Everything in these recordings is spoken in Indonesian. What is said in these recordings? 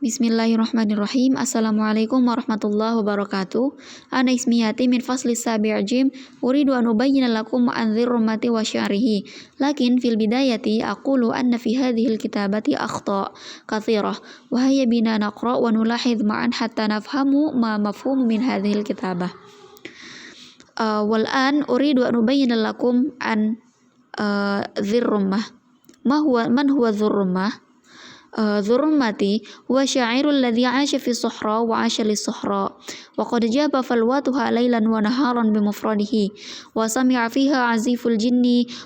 Bismillahirrahmanirrahim. Assalamualaikum warahmatullahi wabarakatuh. Ana ismiyati min fasli sabi' jim. Uridu an ubayyina lakum anzir rumati wa syarihi. Lakin fil bidayati aqulu anna fi hadhil kitabati akhta' kathirah. Wa hayya bina naqra' wa nulahidh ma'an hatta nafhamu ma mafhum min hadhil kitabah. Wal an uridu an ubayyina lakum an dhir rummah. Man huwa dhur rummah? ذرمتي هو شاعر الذي عاش في الصحراء وعاش للصحراء وقد جاب فلواتها ليلا ونهارا بمفرده وسمع فيها عزيف الجن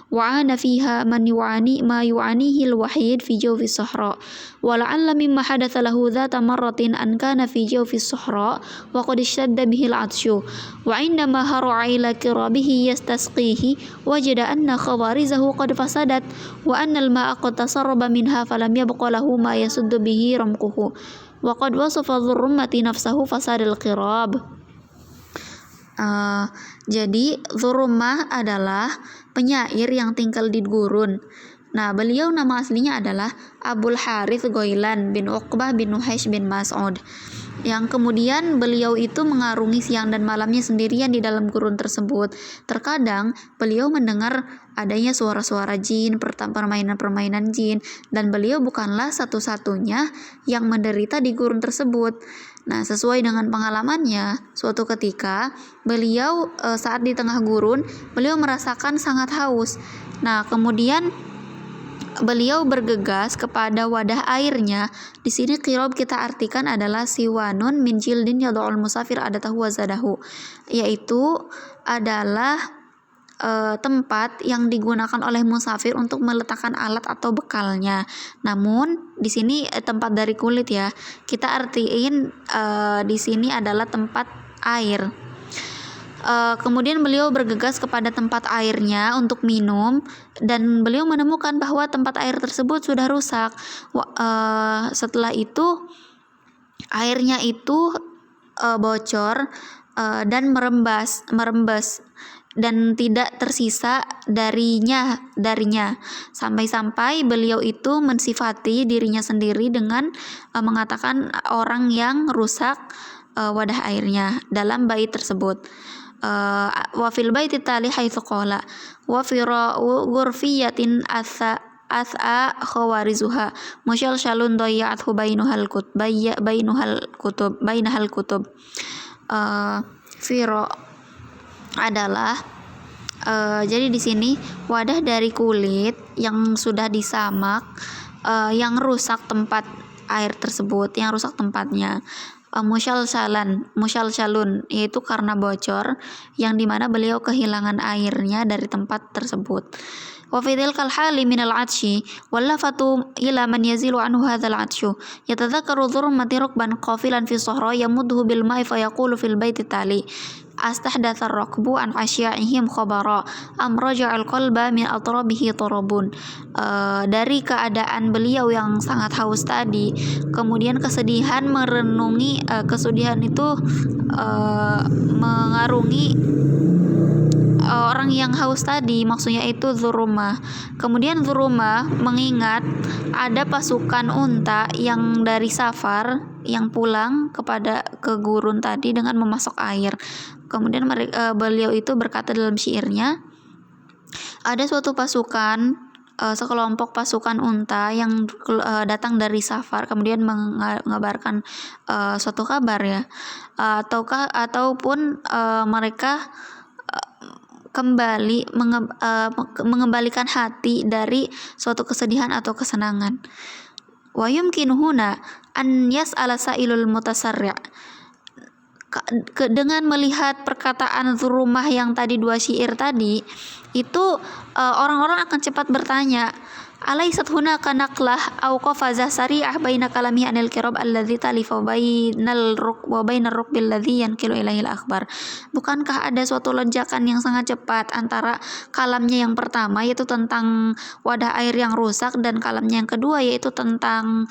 وعانى فيها ما يعانيه الوحيد في جوف الصحراء ولعل مما حدث له ذات مرة أن كان في جوف الصحراء وقد اشتد به العطش وعندما هرع إلى كرابه يستسقيه وجد أن خوارزه قد فسدت وأن الماء قد تسرب منها فلم يبق له ما يسد به رمقه وقد وصف ذو الرمة نفسه فساد القراب. Jadi Dzurrummah adalah penyair yang tinggal di gurun. Nah, beliau nama aslinya adalah Abul Harith Ghailan bin Uqbah bin Nuhaish bin Mas'ud. Yang kemudian beliau itu mengarungi siang dan malamnya sendirian di dalam gurun tersebut. Terkadang beliau mendengar adanya suara-suara jin, permainan-permainan jin, dan beliau bukanlah satu-satunya yang menderita di gurun tersebut. Nah, sesuai dengan pengalamannya, suatu ketika beliau saat di tengah gurun, beliau merasakan sangat haus. Nah, kemudian beliau bergegas kepada wadah airnya. Di sini qirab kita artikan adalah siwanun min jildin yad'ul musafir adatahu wa zadahu, yaitu adalah tempat yang digunakan oleh musafir untuk meletakkan alat atau bekalnya. Namun di sini tempat dari kulit ya. Kita artiin di sini adalah tempat air. Kemudian beliau bergegas kepada tempat airnya untuk minum dan beliau menemukan bahwa tempat air tersebut sudah rusak. Setelah itu airnya itu bocor dan merembes dan tidak tersisa darinya sampai-sampai beliau itu mensifati dirinya sendiri dengan mengatakan orang yang rusak wadah airnya dalam bait tersebut. Wa fil baiti tali haitsu qala wa fi ghurfiyatin as'a khawarizuha mushalshalun dayyathu bainahal kutub. Firo adalah jadi di sini wadah dari kulit yang sudah disamak yang rusak tempat air tersebut, yang rusak tempatnya. Mushalshalun yaitu karena bocor, yang dimana beliau kehilangan airnya dari tempat tersebut. Wa fi dzalkal hali minal 'atsyi wallafatu ila man yazilu anhu hadzal 'atsyu yatadzakkaru dhurmati rukban qafilan fi sahra yamudhu bil ma'i fa yaqulu fil baiti tali astahdatha ar-rakbu an asyaihim khabara am raja'al qalba min atrabihi tarabun. Dari keadaan beliau yang sangat haus tadi, kemudian kesedihan merenungi kesedihan itu mengarungi orang yang haus tadi, maksudnya itu Dzurrummah. Kemudian Dzurrummah mengingat ada pasukan unta yang dari safar yang pulang ke gurun tadi dengan memasok air. Kemudian beliau itu berkata dalam syairnya, ada suatu pasukan sekelompok pasukan unta yang datang dari safar, kemudian mengabarkan suatu kabar ya, ataupun mereka kembali mengembalikan hati dari suatu kesedihan atau kesenangan. Wa yumkinu huna an yas'ala sa'ilul mutasarri'. Dengan melihat perkataan Dzurrummah yang tadi dua syair tadi, itu orang-orang akan cepat bertanya, alaisat hunaka naqlah aw qafazah sari'ah baina kalamihi anil kirab alladzi talifa bainal rukbil ladzi yanqilu ilaihil akhbar. Bukankah ada suatu lonjakan yang sangat cepat antara kalamnya yang pertama yaitu tentang wadah air yang rusak dan kalamnya yang kedua yaitu tentang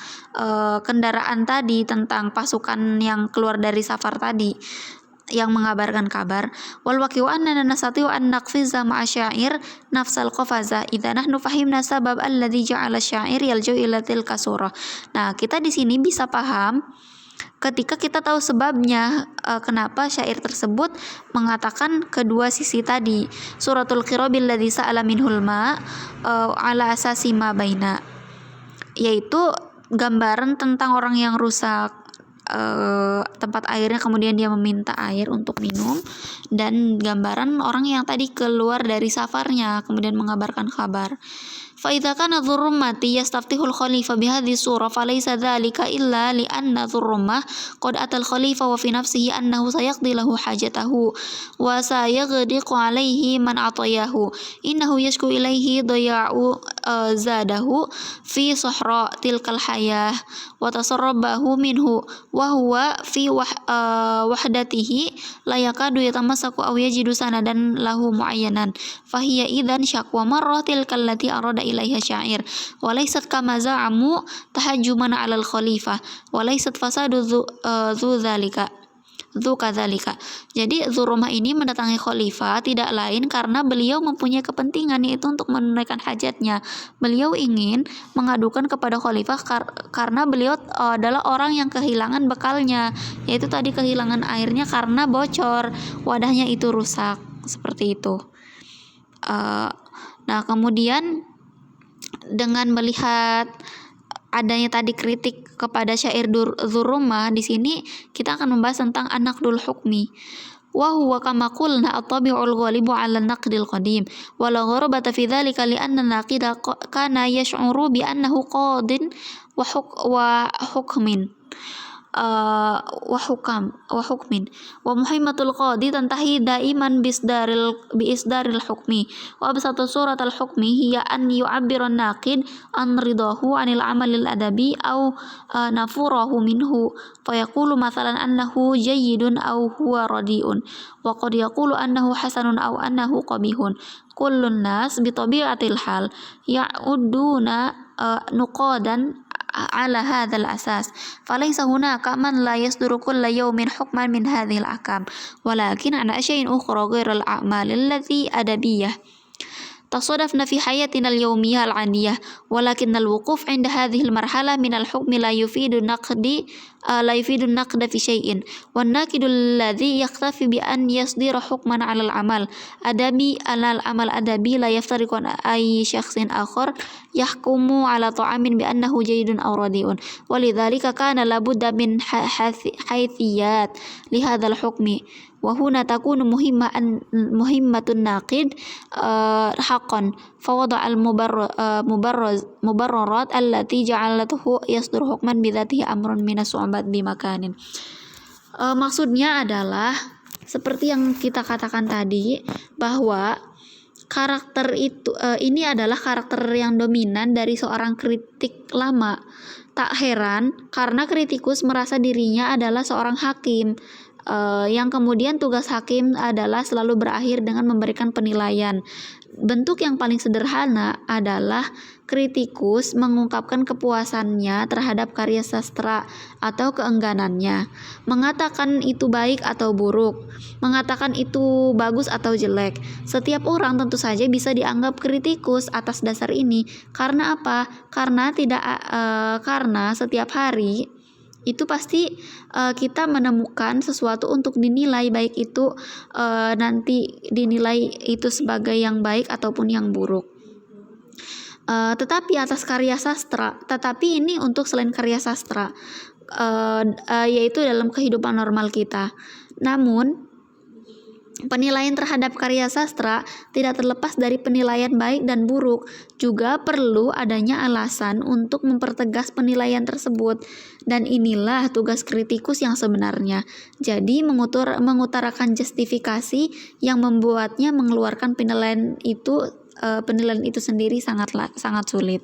kendaraan tadi, tentang pasukan yang keluar dari safar tadi. yang mengabarkan kabar. Wal waqi'u annana nastati'u an naqfiza ma'a syair nafsal qafaza idza nahnu fahimna sabab alladhi ja'ala syair yalja'u ila tilka surah. Nah, kita di sini bisa paham ketika kita tahu sebabnya, kenapa syair tersebut mengatakan kedua sisi tadi. Suratul qirabil ladzi sa'ala minhul ma ala asasi ma baina, yaitu gambaran tentang orang yang rusak tempat airnya, kemudian dia meminta air untuk minum, dan gambaran orang yang tadi keluar dari safarnya kemudian mengabarkan kabar. فإذا كان ذو الرمة يستفتح الخليفة بهذه الصورة فليس ذلك إلا لأن ذو الرمة قد أتى الخليفة وفي نفسه أنه سيقضي له حاجته وسيغدق عليه من أعطياه إنه يشكو إليه ضياع زاده في صحراء تلك الحياة وتسربه منه وهو في وحدته لا يكاد يتمسك أو يجد سندا له معينا فهي إذن شكوى مرة تلك التي أراد إليها شاعر وليست كما زعموا تهجما على الخليفة وليست فساد ذو كذلك. Jadi Dzurumah ini mendatangi khalifah tidak lain karena beliau mempunyai kepentingan, yaitu untuk menunaikan hajatnya. Beliau ingin mengadukan kepada khalifah karena beliau adalah orang yang kehilangan bekalnya, yaitu tadi kehilangan airnya karena bocor, wadahnya itu rusak, seperti itu. Nah, kemudian dengan melihat adanya tadi kritik kepada syair Dzurumah, di sini kita akan membahas tentang an-naqdul hukmi. Wa huwa kama qulna at-tabi'ul ghalibu 'ala an-naqdil qadim wa la gharabata fi dhalika li anna an-naqida kana yash'uru bi annahu qadin wa hukmin wa hukmin wa muhimmatul qadi tantahi daiman biisdaril hukmi wa absatu suratul hukmi hiya an yu'abbira an-naqid an ridahu 'anil amalil adabi aw nafurahu minhu fa yaqulu mathalan annahu jayyidun aw huwa radiun wa qad yaqulu annahu hasanun aw annahu qabihun. Kullun nas bi tabi'atil hal ya'udduna nuqadan على هذا الأساس فليس هناك من لا يصدر كل يوم حكما من هذه الأحكام ولكن عن أشياء أخرى غير الأعمال التي أدبية تصادفنا في حياتنا اليومية العادية ولكن الوقوف عند هذه المرحلة من الحكم لا يفيد النقد في شيء والناقد الذي يكتفي بأن يصدر حكما على العمل الأدبي لا يفترق عن أي شخص آخر يحكم على طعام بأنه جيد أو رديء ولذلك كان لابد من حيثيات لهذا الحكم وهنا تكون مهمة الناقد حقا فوضع المبررات التي جعلته يصدر حكما بذاته أمر من الصعوبات بمكان. Maksudnya adalah seperti yang kita katakan tadi, bahwa karakter itu ini adalah karakter yang dominan dari seorang kritik lama. Tak heran karena kritikus merasa dirinya adalah seorang hakim, yang kemudian tugas hakim adalah selalu berakhir dengan memberikan penilaian. Bentuk yang paling sederhana adalah kritikus mengungkapkan kepuasannya terhadap karya sastra atau keengganannya, mengatakan itu baik atau buruk, mengatakan itu bagus atau jelek. Setiap orang tentu saja bisa dianggap kritikus atas dasar ini. Karena apa? Karena setiap hari itu pasti kita menemukan sesuatu untuk dinilai, baik itu nanti dinilai itu sebagai yang baik ataupun yang buruk. Tetapi ini untuk selain karya sastra, yaitu dalam kehidupan normal kita. Namun penilaian terhadap karya sastra tidak terlepas dari penilaian baik dan buruk. Juga perlu adanya alasan untuk mempertegas penilaian tersebut. Dan inilah tugas kritikus yang sebenarnya. Jadi mengutarakan justifikasi yang membuatnya mengeluarkan penilaian itu sendiri sangat sulit.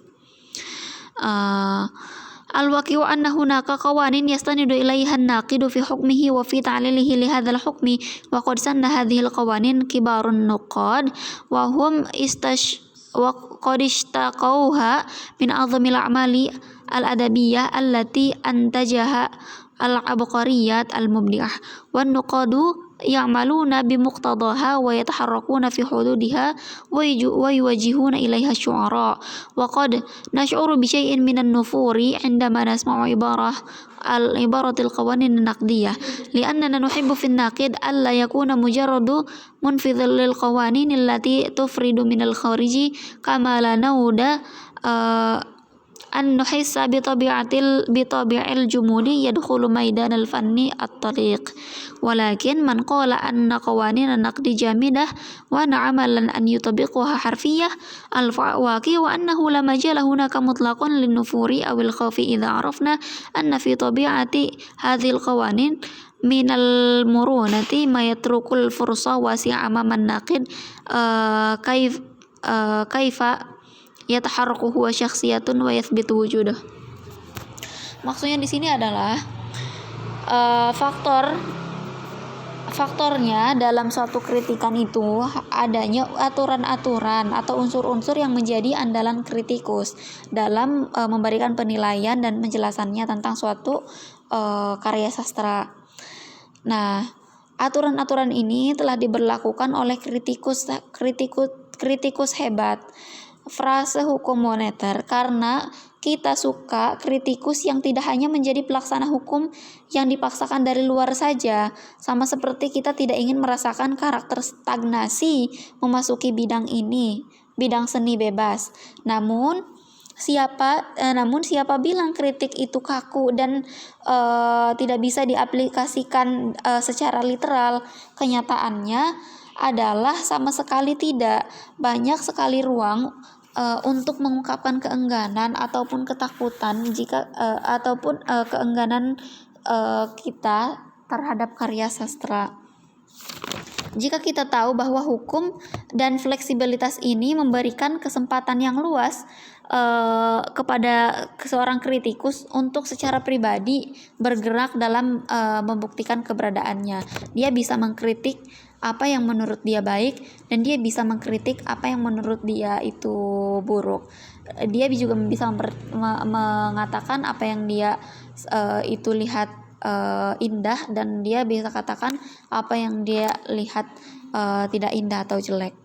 Al-waqi'u anna hunaka qawanin yastanidu ilaiha an-naqidu fi hukmihi wa fi ta'lilihi li hadzal hukmi wa qad sanna hadhihi al-qawanin kibarun nuqad wa qad ishtaqauha min a'zamil a'mali al-adabiyyah allati antajaha al-abqariyat al-mubdi'ah wan nuqadu يعملون بمقتضاها ويتحركون في حدودها ويوجهون إليها الشعراء. وقد نشعر بشيء من النفور عندما نسمع عبارة القوانين النقدية، لأننا نحب في الناقد ألا يكون مجرد منفذ للقوانين التي تفرد من الخارج، كما لا نود أن نحس بطبيعة الجمود يدخل ميدان الفن الطليق. ولكن من قال أن قوانين النقد جامدة ونعمل أن يطبقها حرفية الواقع، وأنه لا مجال هناك مطلق للنفور أو الخوف إذا عرفنا أن في طبيعة هذه القوانين من المرونة ما يترك الفرصة واسعة أمام الناقد كيف yataharraku huwa syakhsiyatun wa yathbitu wujuduh. Maksudnya di sini adalah faktornya dalam suatu kritikan itu adanya aturan-aturan atau unsur-unsur yang menjadi andalan kritikus dalam memberikan penilaian dan penjelasannya tentang suatu karya sastra. Nah, aturan-aturan ini telah diberlakukan oleh kritikus hebat. Frase hukum moneter, karena kita suka kritikus yang tidak hanya menjadi pelaksana hukum yang dipaksakan dari luar saja, sama seperti kita tidak ingin merasakan karakter stagnasi memasuki bidang seni bebas. Namun siapa bilang kritik itu kaku dan tidak bisa diaplikasikan secara literal? Kenyataannya adalah sama sekali tidak. Banyak sekali ruang untuk mengungkapkan keengganan ataupun ketakutan ataupun keengganan kita terhadap karya sastra. Jika kita tahu bahwa hukum dan fleksibilitas ini memberikan kesempatan yang luas kepada seorang kritikus untuk secara pribadi bergerak dalam membuktikan keberadaannya. Dia bisa mengkritik apa yang menurut dia baik dan dia bisa mengkritik apa yang menurut dia itu buruk. Dia juga bisa mengatakan apa yang dia itu lihat indah, dan dia bisa katakan apa yang dia lihat tidak indah atau jelek.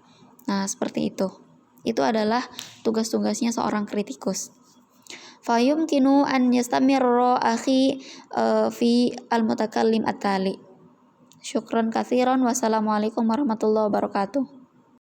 Nah, seperti itu. Itu adalah tugas-tugasnya seorang kritikus. Fayumkinu an yastamirra akhi fi al-mutakallim at-tali. Syukran katsiran. Wassalamualaikum warahmatullahi wabarakatuh.